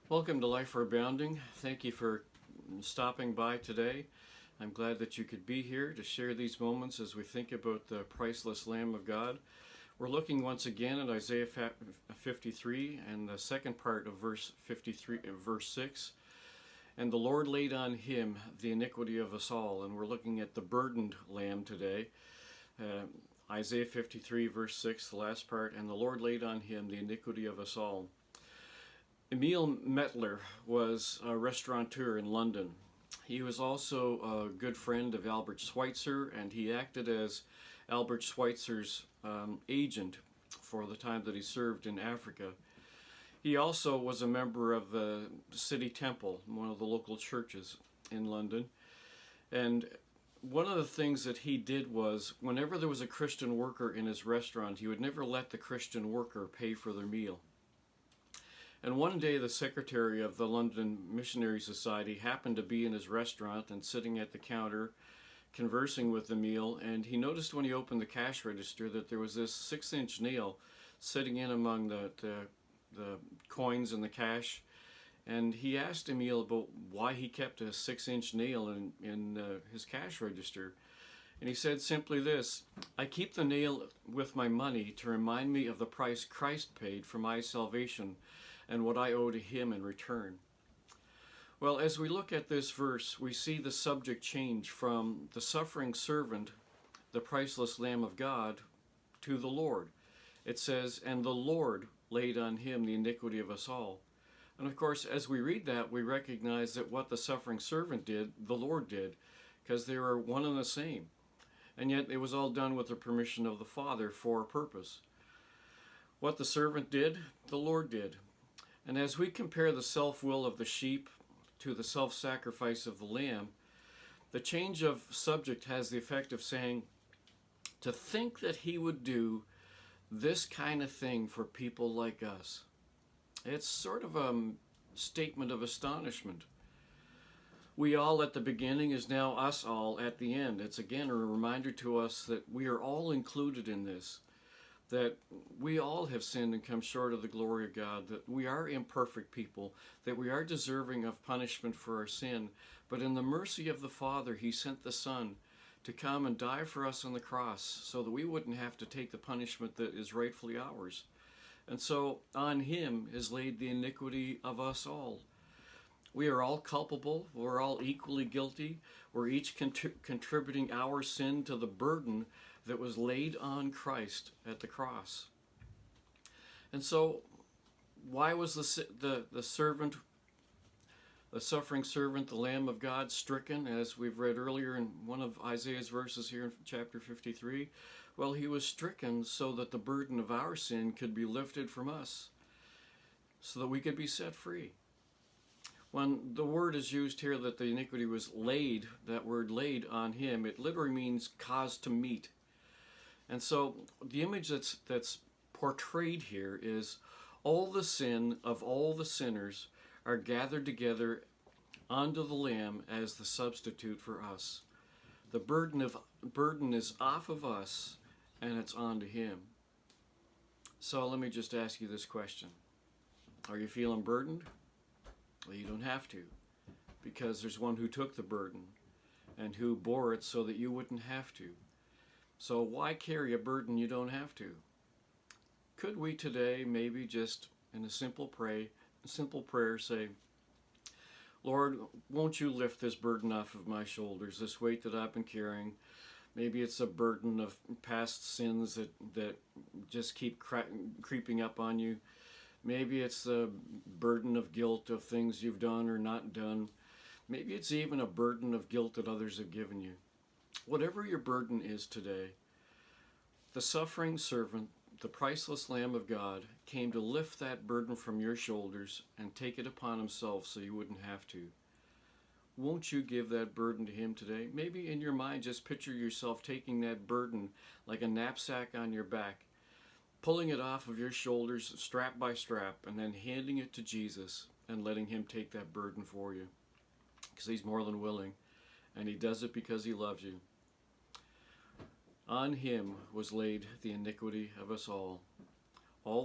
Welcome to Life for Abounding. Thank you for stopping by today. I'm glad that you could be here to share these moments as we think about the priceless Lamb of God. We're looking once again at Isaiah 53 and the second part of verse 53, verse 6. And the Lord laid on him the iniquity of us all. And we're looking at the burdened lamb today. Isaiah 53 verse 6, the last part. And the Lord laid on him the iniquity of us all. Emil Mettler was a restaurateur in London. He was also a good friend of Albert Schweitzer, and he acted as Albert Schweitzer's agent for the time that he served in Africa. He also was a member of the City Temple, one of the local churches in London. And one of the things that he did was, whenever there was a Christian worker in his restaurant, he would never let the Christian worker pay for their meal. And one day the secretary of the London Missionary Society happened to be in his restaurant and sitting at the counter conversing with Emil, and he noticed when he opened the cash register that there was this 6-inch nail sitting in among the coins and the cash. And he asked Emil about why he kept a 6-inch nail in his cash register. And he said simply this: "I keep the nail with my money to remind me of the price Christ paid for my salvation and what I owe to him in return." Well, as we look at this verse, we see the subject change from the suffering servant, the priceless Lamb of God, to the Lord. It says, "And the Lord laid on him the iniquity of us all." And of course, as we read that, we recognize that what the suffering servant did, the Lord did, because they were one and the same. And yet it was all done with the permission of the Father for a purpose. What the servant did, the Lord did. And as we compare the self-will of the sheep to the self-sacrifice of the lamb, the change of subject has the effect of saying, to think that he would do this kind of thing for people like us. It's sort of a statement of astonishment. We all at the beginning is now us all at the end. It's again a reminder to us that we are all included in this, that we all have sinned and come short of the glory of God, that we are imperfect people, that we are deserving of punishment for our sin. But in the mercy of the Father, he sent the Son to come and die for us on the cross so that we wouldn't have to take the punishment that is rightfully ours. And so on him is laid the iniquity of us all. We are all culpable. We're all equally guilty. We're each contributing our sin to the burden that was laid on Christ at the cross. And so, why was the servant, the suffering servant, the Lamb of God, stricken, as we've read earlier in one of Isaiah's verses here in chapter 53? Well, he was stricken so that the burden of our sin could be lifted from us, so that we could be set free. When the word is used here that the iniquity was laid, that word laid on him, it literally means caused to meet. And so the image that's portrayed here is all the sin of all the sinners are gathered together onto the Lamb as the substitute for us. The burden is off of us and it's onto him. So let me just ask you this question. Are you feeling burdened? Well, you don't have to, because there's one who took the burden and who bore it so that you wouldn't have to. So why carry a burden you don't have to? Could we today maybe just in a simple prayer say, "Lord, won't you lift this burden off of my shoulders, this weight that I've been carrying?" Maybe it's a burden of past sins that just keep creeping up on you. Maybe it's the burden of guilt of things you've done or not done. Maybe it's even a burden of guilt that others have given you. Whatever your burden is today, the suffering servant, the priceless Lamb of God, came to lift that burden from your shoulders and take it upon himself so you wouldn't have to. Won't you give that burden to him today? Maybe in your mind just picture yourself taking that burden like a knapsack on your back, pulling it off of your shoulders strap by strap, and then handing it to Jesus and letting him take that burden for you, because he's more than willing, and he does it because he loves you. On him was laid the iniquity of us all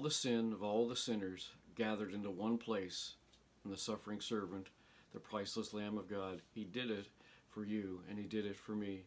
the sin of all the sinners gathered into one place and the suffering servant, the priceless Lamb of God. He did it for you, and he did it for me.